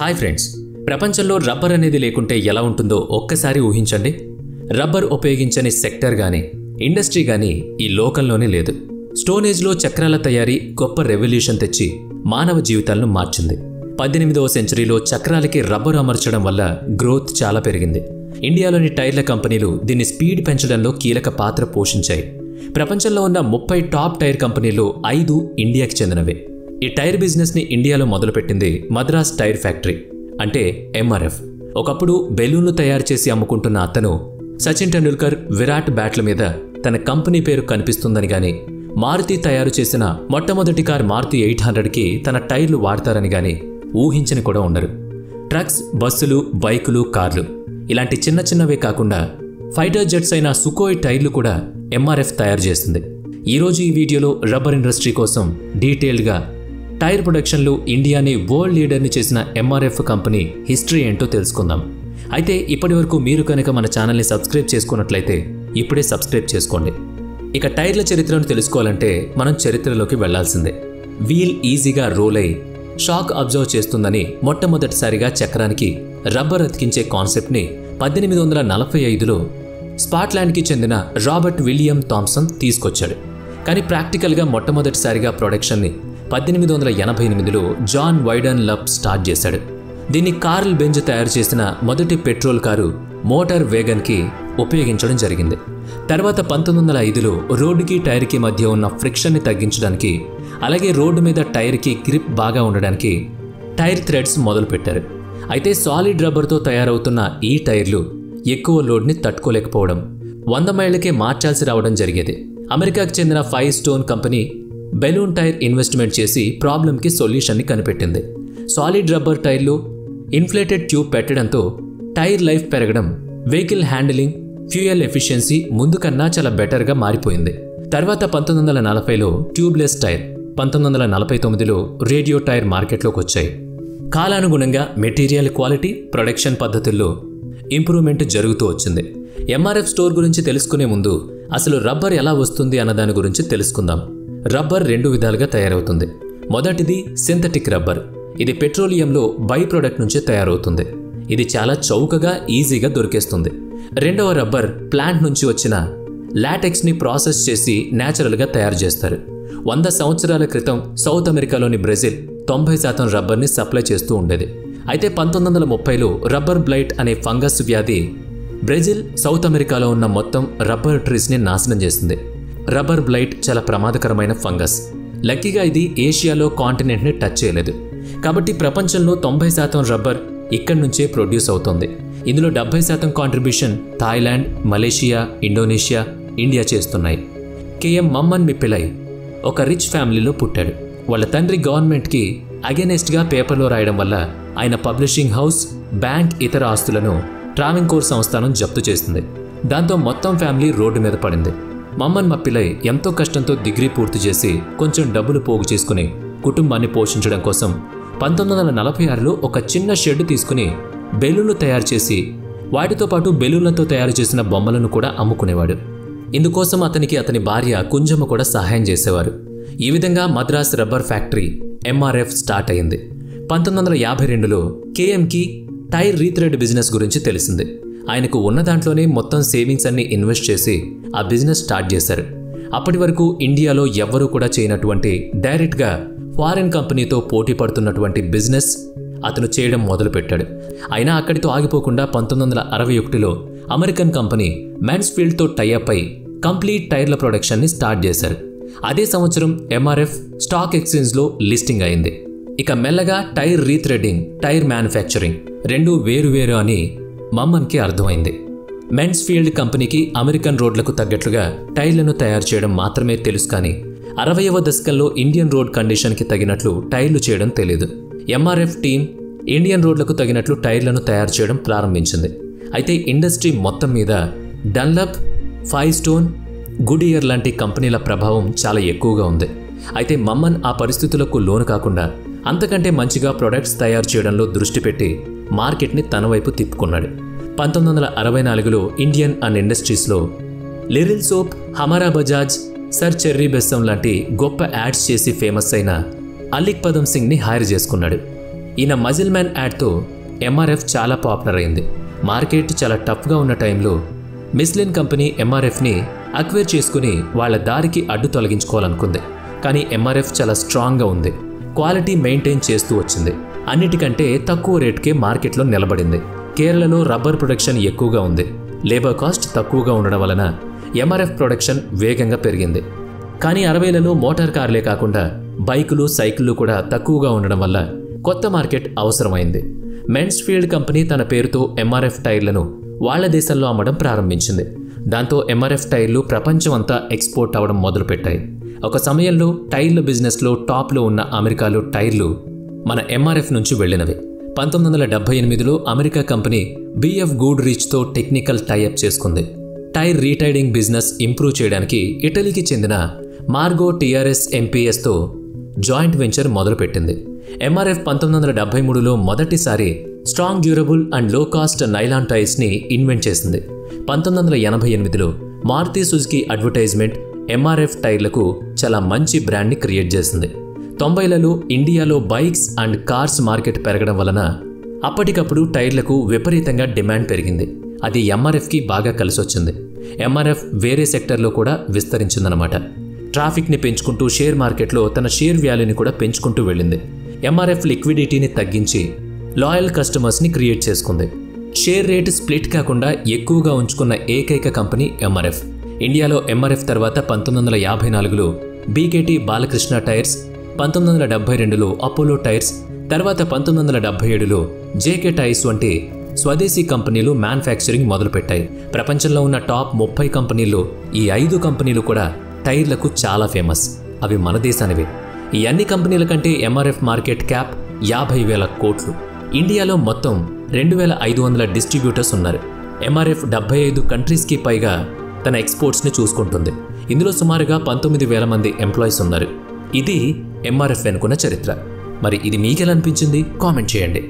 Hi friends, ప్రపంచంలో rubber అనేది లేకుంటే ఎలా ఉంటుందో ఒక్కసారి ఊహించండి. రబ్బర్ ఉపయోగించని సెక్టర్ గానీ ఇండస్ట్రీ గానీ ఈ లోకంలోనే లేదు. స్టోన్ ఏజ్లో చక్రాల తయారీ గొప్ప రెవల్యూషన్ తెచ్చి మానవ జీవితాలను మార్చింది. 18వ సెంచరీలో చక్రాలకి రబ్బర్ అమర్చడం వల్ల గ్రోత్ చాలా పెరిగింది. ఇండియాలోని టైర్ల కంపెనీలు దీన్ని స్పీడ్ పెంచడంలో కీలక పాత్ర పోషించాయి. ప్రపంచంలో ఉన్న 30 టాప్ టైర్ కంపెనీల్లో 5 ఇండియాకి చెందినవే. ఈ టైర్ బిజినెస్ని ఇండియాలో మొదలుపెట్టింది మద్రాస్ టైర్ ఫ్యాక్టరీ, అంటే MRF. ఒకప్పుడు బెలూన్లు తయారు చేసి అమ్ముకుంటున్న అతను సచిన్ టెండూల్కర్, విరాట్ బ్యాట్ల మీద తన కంపెనీ పేరు కనిపిస్తుందని గాని, మారుతి తయారు చేసిన మొట్టమొదటి కార్ మారుతి 800కి తన టైర్లు వాడతారని గాని ఊహించని కూడా ఉండరు. ట్రక్స్, బస్సులు, బైకులు, కార్లు ఇలాంటి చిన్న చిన్నవే కాకుండా ఫైటర్ జెట్స్ అయిన సుకోయ్ టైర్లు కూడా MRF తయారు చేస్తుంది. ఈరోజు ఈ వీడియోలో రబ్బర్ ఇండస్ట్రీ కోసం డీటెయిల్డ్గా టైర్ ప్రొడక్షన్లో ఇండియాని వరల్డ్ లీడర్ని చేసిన MRF కంపెనీ హిస్టరీ ఏంటో తెలుసుకుందాం. అయితే ఇప్పటి వరకు మీరు కనుక మన ఛానల్ని సబ్స్క్రైబ్ చేసుకున్నట్లయితే ఇప్పుడే సబ్స్క్రైబ్ చేసుకోండి. ఇక టైర్ల చరిత్రను తెలుసుకోవాలంటే మనం చరిత్రలోకి వెళ్లాల్సిందే. వీల్ ఈజీగా రోల్ అయి షాక్ అబ్జర్వ్ చేస్తుందని మొట్టమొదటిసారిగా చక్రానికి రబ్బర్ అతికించే కాన్సెప్ట్ని 1845లో స్కాట్లాండ్కి చెందిన రాబర్ట్ విలియం థామ్సన్ తీసుకొచ్చాడు. కానీ ప్రాక్టికల్గా మొట్టమొదటిసారిగా ప్రొడక్షన్ని 1888లో జాన్ వైడన్ లబ్ స్టార్ట్ చేశాడు. దీన్ని కార్ల్ బెంజ్ తయారు చేసిన మొదటి పెట్రోల్ కారు మోటార్ వేగన్కి ఉపయోగించడం జరిగింది. తర్వాత 1905లో రోడ్డుకి టైర్కి మధ్య ఉన్న ఫ్రిక్షన్ని తగ్గించడానికి, అలాగే రోడ్డు మీద టైర్కి గ్రిప్ బాగా ఉండడానికి టైర్ థ్రెడ్స్ మొదలుపెట్టారు. అయితే సాలిడ్ రబ్బర్తో తయారవుతున్న ఈ టైర్లు ఎక్కువ లోడ్ని తట్టుకోలేకపోవడం, 100 మైళ్ళకే మార్చాల్సి రావడం జరిగేది. అమెరికాకు చెందిన fire stone company balloon tyre investment చేసి ప్రాబ్లంకి సొల్యూషన్ని కనిపెట్టింది. సాలిడ్ రబ్బర్ టైర్లు ఇన్ఫ్లేటెడ్ ట్యూబ్ పెట్టడంతో టైర్ లైఫ్ పెరగడం, వెహికల్ హ్యాండిలింగ్, ఫ్యూయల్ ఎఫిషియన్సీ ముందు కన్నా చాలా బెటర్గా మారిపోయింది. తర్వాత 1940లో ట్యూబ్లెస్ టైర్, 1949లో రేడియో టైర్ మార్కెట్లోకి వచ్చాయి. కాలానుగుణంగా మెటీరియల్ క్వాలిటీ, ప్రొడక్షన్ పద్ధతుల్లో ఇంప్రూవ్మెంట్ జరుగుతూ వచ్చింది. MRF స్టోర్ గురించి తెలుసుకునే ముందు అసలు రబ్బర్ ఎలా వస్తుంది అన్నదాని గురించి తెలుసుకుందాం. రబ్బర్ 2 విధాలుగా తయారవుతుంది. మొదటిది సింథటిక్ రబ్బర్. ఇది పెట్రోలియంలో బై ప్రొడక్ట్ నుంచి తయారవుతుంది. ఇది చాలా చౌకగా, ఈజీగా దొరికేస్తుంది. రెండవ రబ్బర్ ప్లాంట్ నుంచి వచ్చిన లాటెక్స్ని ప్రాసెస్ చేసి న్యాచురల్గా తయారు చేస్తారు. 100 సంవత్సరాల క్రితం సౌత్ అమెరికాలోని బ్రెజిల్ 90% రబ్బర్ని సప్లై చేస్తూ ఉండేది. అయితే 1930లో రబ్బర్ బ్లైట్ అనే ఫంగస్ వ్యాధి బ్రెజిల్, సౌత్ అమెరికాలో ఉన్న మొత్తం రబ్బర్ ట్రీస్ని నాశనం చేసింది. రబ్బర్ బ్లైట్ చాలా ప్రమాదకరమైన ఫంగస్. లక్కీగా ఇది ఏషియాలో కాంటినెంట్ని టచ్ చేయలేదు. కాబట్టి ప్రపంచంలో 90% రబ్బర్ ఇక్కడి నుంచే ప్రొడ్యూస్ అవుతోంది. ఇందులో 70% contribution Thailand, Malaysia, Indonesia, India చేస్తున్నాయి. KM మమ్మన్ మిప్పిలై ఒక రిచ్ ఫ్యామిలీలో పుట్టాడు. వాళ్ళ తండ్రి గవర్నమెంట్కి అగెనెస్ట్గా పేపర్లో రాయడం వల్ల ఆయన పబ్లిషింగ్ హౌస్, బ్యాంక్, ఇతర ఆస్తులను ట్రావెంకోర్ సంస్థానం జప్తు చేసింది. దాంతో మొత్తం ఫ్యామిలీ రోడ్డు మీద పడింది. మమ్మన్ మప్పిలై ఎంతో కష్టంతో డిగ్రీ పూర్తి చేసి కొంచెం డబ్బులు పోగు చేసుకుని కుటుంబాన్ని పోషించడం కోసం 1946లో ఒక చిన్న షెడ్ తీసుకుని బెలూన్లు తయారు చేసి వాటితో పాటు బెలూన్లతో తయారు చేసిన బొమ్మలను కూడా అమ్ముకునేవాడు. ఇందుకోసం అతని భార్య కుంజమ్మ కూడా సహాయం చేసేవారు. ఈ విధంగా Madras rubber factory MRF start అయింది. 1952లో KMకి టైర్ రీథ్రెడ్ బిజినెస్ గురించి తెలిసింది. ఆయనకు ఉన్న దాంట్లోనే మొత్తం సేవింగ్స్ అన్ని ఇన్వెస్ట్ చేసి ఆ బిజినెస్ స్టార్ట్ చేశారు. అప్పటి వరకు ఇండియాలో ఎవ్వరూ కూడా చేయనటువంటి, డైరెక్ట్గా ఫారెన్ కంపెనీతో పోటీ పడుతున్నటువంటి బిజినెస్ అతను చేయడం మొదలుపెట్టాడు. అయినా అక్కడితో ఆగిపోకుండా 1961లో అమెరికన్ కంపెనీ మెన్స్ఫీల్డ్తో టైఅప్ అయి కంప్లీట్ టైర్ల ప్రొడక్షన్ని స్టార్ట్ చేశారు. అదే సంవత్సరం MRF స్టాక్ ఎక్స్చేంజ్లో లిస్టింగ్ అయింది. ఇక మెల్లగా టైర్ రీథ్రెడ్డింగ్, టైర్ మ్యానుఫ్యాక్చరింగ్ రెండూ వేరువేరు అని మమ్మన్కి అర్థమైంది. మెన్స్ఫీల్డ్ కంపెనీకి అమెరికన్ రోడ్లకు తగ్గట్లుగా టైర్లను తయారు చేయడం మాత్రమే తెలుసు, కానీ 60వ దశకంలో ఇండియన్ రోడ్ కండిషన్కి తగినట్లు టైర్లు చేయడం తెలియదు. MRF టీం ఇండియన్ రోడ్లకు తగినట్లు టైర్లను తయారు చేయడం ప్రారంభించింది. అయితే ఇండస్ట్రీ మొత్తం మీద Dunlop, fire stone, good year లాంటి కంపెనీల ప్రభావం చాలా ఎక్కువగా ఉంది. అయితే మమ్మన్ ఆ పరిస్థితులకు లోను కాకుండా అంతకంటే మంచిగా ప్రొడక్ట్స్ తయారు చేయడంలో దృష్టి పెట్టి మార్కెట్ని తన వైపు తిప్పుకున్నాడు. 1964లో ఇండియన్ అండ్ ఇండస్ట్రీస్లో Liril soap, Hamara Bajaj, sir cherry బెస్సం లాంటి గొప్ప యాడ్స్ చేసి ఫేమస్ అయిన అలిక్ పదం సింగ్ని హైర్ చేసుకున్నాడు. ఈయన మజిల్ మ్యాన్ యాడ్తో ఎంఆర్ఎఫ్ చాలా పాపులర్ అయింది. మార్కెట్ చాలా టఫ్గా ఉన్న టైంలో మిస్లిన్ కంపెనీ ఎంఆర్ఎఫ్ని అక్వైర్ చేసుకుని వాళ్ళ దారికి అడ్డు తొలగించుకోవాలనుకుంది. కానీ ఎంఆర్ఎఫ్ చాలా స్ట్రాంగ్గా ఉంది, క్వాలిటీ మెయింటైన్ చేస్తూ వచ్చింది. అన్నిటికంటే తక్కువ రేట్కే మార్కెట్లో నిలబడింది. కేరళలో రబ్బర్ ప్రొడక్షన్ ఎక్కువగా ఉంది. లేబర్ కాస్ట్ తక్కువగా ఉండడం వలన ఎంఆర్ఎఫ్ ప్రొడక్షన్ వేగంగా పెరిగింది. కానీ 60లలో మోటార్ కార్లే కాకుండా బైకులు, సైకిళ్ళు కూడా తక్కువగా ఉండడం వల్ల కొత్త మార్కెట్ అవసరమైంది. మెన్స్ఫీల్డ్ కంపెనీ తన పేరుతో ఎంఆర్ఎఫ్ టైర్లను వాళ్ల దేశంలో అమ్మడం ప్రారంభించింది. దాంతో ఎంఆర్ఎఫ్ టైర్లు ప్రపంచం అంతా ఎక్స్పోర్ట్ అవ్వడం మొదలుపెట్టాయి. ఒక సమయంలో టైర్ల బిజినెస్లో టాప్లో ఉన్న అమెరికాలో టైర్లు మన ఎంఆర్ఎఫ్ నుంచి వెళ్లినవి. 1978లో అమెరికా కంపెనీ బిఎఫ్ గూడ్ రీచ్తో టెక్నికల్ టైఅప్ చేసుకుంది. టైర్ రీటైడింగ్ బిజినెస్ ఇంప్రూవ్ చేయడానికి ఇటలీకి చెందిన మార్గో టిఆర్ఎస్ ఎంపీఎస్తో జాయింట్ వెంచర్ మొదలుపెట్టింది. ఎంఆర్ఎఫ్ 1973లో మొదటిసారి strong, durable and low cost nylon టైర్స్ని ఇన్వెంట్ చేసింది. 1988లో మారుతి సుజుకి అడ్వర్టైజ్మెంట్ ఎంఆర్ఎఫ్ టైర్లకు చాలా మంచి బ్రాండ్ని క్రియేట్ చేసింది. 90లలో ఇండియాలో బైక్స్ అండ్ కార్స్ మార్కెట్ పెరగడం వలన అప్పటికప్పుడు టైర్లకు విపరీతంగా డిమాండ్ పెరిగింది. అది ఎంఆర్ఎఫ్కి బాగా కలిసొచ్చింది. ఎంఆర్ఎఫ్ వేరే సెక్టర్లో కూడా విస్తరించిందనమాట. ట్రాఫిక్ని పెంచుకుంటూ షేర్ మార్కెట్లో తన షేర్ వాల్యూని కూడా పెంచుకుంటూ వెళ్ళింది. ఎంఆర్ఎఫ్ లిక్విడిటీని తగ్గించి లాయల్ కస్టమర్స్ని క్రియేట్ చేసుకుంది. షేర్ రేట్ స్ప్లిట్ కాకుండా ఎక్కువగా ఉంచుకున్న ఏకైక కంపెనీ ఎంఆర్ఎఫ్. ఇండియాలో ఎంఆర్ఎఫ్ తర్వాత 1954లో బీకేటీ బాలకృష్ణ టైర్స్, 1972లో అపోలో టైర్స్, తర్వాత 1977లో జేకే టైర్స్ వంటి స్వదేశీ కంపెనీలు మ్యానుఫ్యాక్చరింగ్ మొదలుపెట్టాయి. ప్రపంచంలో ఉన్న టాప్ 30 కంపెనీల్లో ఈ 5 కంపెనీలు కూడా టైర్లకు చాలా ఫేమస్. అవి మన దేశానివే. ఈ అన్ని కంపెనీల కంటే ఎంఆర్ఎఫ్ మార్కెట్ క్యాప్ 50,000 కోట్లు. ఇండియాలో మొత్తం 2,500 డిస్ట్రిబ్యూటర్స్ ఉన్నారు. ఎంఆర్ఎఫ్ 75 కంట్రీస్కి పైగా తన ఎక్స్పోర్ట్స్ని చూసుకుంటుంది. ఇందులో సుమారుగా 19,000 మంది ఎంప్లాయీస్ ఉన్నారు. ఇది ఎంఆర్ఎఫ్ వెనుకున్న చరిత్ర. మరి ఇది మీకెలా అనిపించింది? కామెంట్ చేయండి.